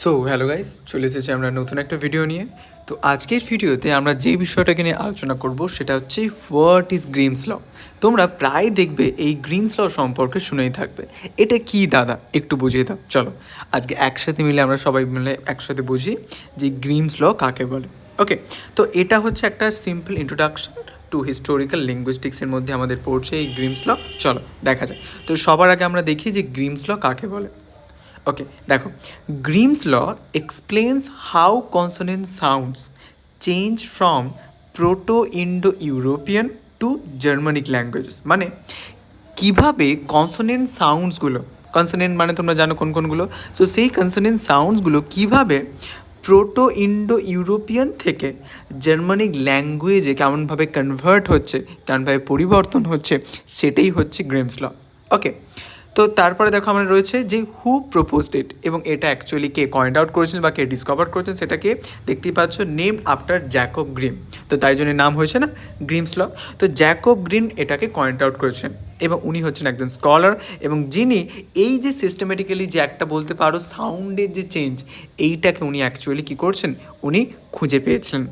So hello guys, চলে এসেছি আমরা নতুন একটা ভিডিও নিয়ে। তো আজকের ভিডিওতে আমরা যে বিষয়টাকে নিয়ে আলোচনা করব সেটা হচ্ছে হোয়াট ইজ গ্রিমস ল। তোমরা প্রায় দেখবে এই গ্রিমস ল সম্পর্কে শুনেই থাকবে। এটা কি দাদা, একটু বুঝিয়ে দাও। চলো আজকে একসাথে মিলে আমরা সবাই মিলে একসাথে বুঝি যে গ্রিমস ল কাকে বলে। ওকে, তো এটা হচ্ছে একটা সিম্পল ইন্ট্রোডাকশন টু হিস্টোরিক্যাল লিঙ্গুইস্টিক্সের মধ্যে আমাদের পড়ছে এই গ্রিমস ল। চলো দেখা যায়। তো সবার আগে আমরা দেখি যে গ্রিমস ল কাকে বলে। ওকে দেখো, Grimm's law explains how consonant sounds change from proto Indo European to Germanic languages. মানে কীভাবে কনসোনেন্ট সাউন্ডসগুলো, কনসোনেন্ট মানে তোমরা জানো কোন কোনগুলো, সো সেই কনসোনেন্ট সাউন্ডসগুলো কীভাবে প্রোটো ইন্ডো ইউরোপিয়ান থেকে জার্মানিক ল্যাঙ্গুয়েজে কেমনভাবে কনভার্ট হচ্ছে, কেমনভাবে পরিবর্তন হচ্ছে, সেটাই হচ্ছে গ্রিমস ল। ওকে, তো তারপরে দেখো আমরা রয়েছে যে হু প্রপোজড ইট, এবং এটা অ্যাকচুয়ালি কে পয়েন্ট আউট করেছেন বা কে ডিসকভার করেছেন সেটাকে দেখতেই পাচ্ছ, নেমড আফটার জ্যাকব গ্রিম। তো তাই জন্য নাম হয়েছে না গ্রিমস ল। তো জ্যাকব গ্রিম এটাকে পয়েন্ট আউট করেছেন এবং উনি হচ্ছেন একজন স্কলার, এবং যিনি এই যে সিস্টেমেটিক্যালি যে একটা বলতে পারো সাউন্ডের যে চেঞ্জ, এইটাকে উনি অ্যাকচুয়ালি কী করছেন, উনি খুঁজে পেয়েছিলেন।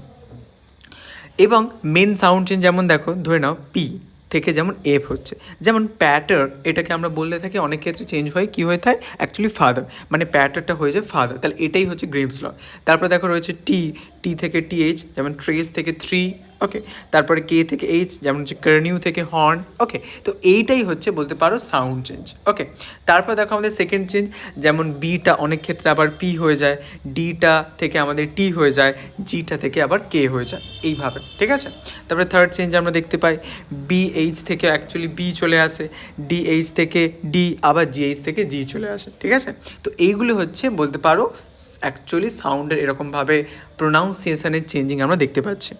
এবং মেন সাউন্ড চেঞ্জ যেমন দেখো, ধরে নাও পি থেকে যেমন এফ হচ্ছে, যেমন প্যাটার, এটাকে আমরা বলতে থাকি অনেক ক্ষেত্রে চেঞ্জ হয়, কী হয়ে থাকে অ্যাকচুয়ালি ফাদার, মানে প্যাটারটা হয়ে যায় ফাদার। তাহলে এটাই হচ্ছে গ্রিমস ল। তারপরে দেখো রয়েছে টি, টি থেকে টিএইচ, যেমন ট্রেস থেকে থ্রি। ওকে, তারপরে কে থেকে এইচ, যেমন হচ্ছে কার্নিউ থেকে হর্ন। ওকে, তো এইটাই হচ্ছে বলতে পারো সাউন্ড চেঞ্জ। ওকে, তারপর দেখো আমাদের সেকেন্ড চেঞ্জ, যেমন বিটা অনেক ক্ষেত্রে আবার পি হয়ে যায়, ডিটা থেকে আমাদের টি হয়ে যায়, জিটা থেকে আবার কে হয়ে যায়, এইভাবে। ঠিক আছে, তারপরে থার্ড চেঞ্জ আমরা দেখতে পাই, বিএইচ থেকে অ্যাকচুয়ালি বি চলে আসে, ডিএইচ থেকে ডি, আবার জিএইচ থেকে জি চলে আসে। ঠিক আছে, তো এইগুলো হচ্ছে বলতে পারো অ্যাকচুয়ালি সাউন্ডের এরকমভাবে প্রোনাউন্সিয়েশনের চেঞ্জিং আমরা দেখতে পাচ্ছি।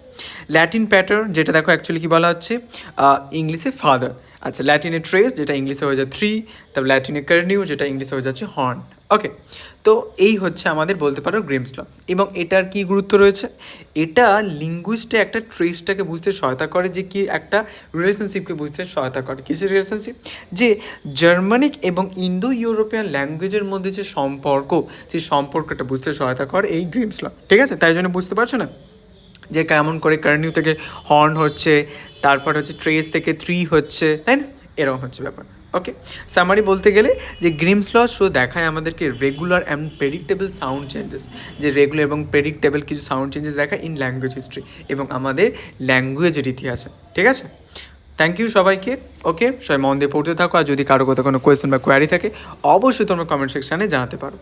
ল্যাটিন প্যাটার্ন, যেটা দেখো অ্যাকচুয়ালি কী বলা হচ্ছে, ইংলিশে ফাদার। আচ্ছা, ল্যাটিনে ট্রেস, যেটা ইংলিশে হয়ে যায় থ্রি। তারপর ল্যাটিনে কার্নিউ, যেটা ইংলিশে হয়ে যাচ্ছে হর্ন। ওকে, তো এই হচ্ছে আমাদের বলতে পারো গ্রিমস ল। এবং এটার কি গুরুত্ব রয়েছে, এটা লিঙ্গুইস্টে একটা ট্রেসটাকে বুঝতে সহায়তা করে, যে কি একটা রিলেশনশিপকে বুঝতে সহায়তা করে। কিসের রিলেশনশিপ, যে জার্মানিক এবং ইন্দো ইউরোপিয়ান ল্যাঙ্গুয়েজের মধ্যে যে সম্পর্ক, সেই সম্পর্কটা বুঝতে সহায়তা করে এই গ্রিমস ল। ঠিক আছে, তাই জন্য বুঝতে পারছো না যে কেমন করে কার্নিউ থেকে হর্ন হচ্ছে, তারপর হচ্ছে ট্রেস থেকে থ্রি হচ্ছে, তাই না, এরকম হচ্ছে ব্যাপার। ওকে, সামারি বলতে গেলে যে গ্রিমস ল শো দেখায় আমাদেরকে regular and predictable sound changes, যে রেগুলার এবং প্রেডিক্টেবল কিছু সাউন্ড চেঞ্জেস দেখায় ইন ল্যাঙ্গুয়েজ হিস্ট্রি এবং আমাদের ল্যাঙ্গুয়েজের ইতিহাসে। ঠিক আছে, থ্যাংক ইউ সবাইকে। ওকে, সবাই মন দিয়ে পড়তে থাকো, আর যদি কারো কোথাও কোনো কোয়েশ্চেন বা কোয়ারি থাকে অবশ্যই তোমরা কমেন্ট সেকশানে জানাতে পারো।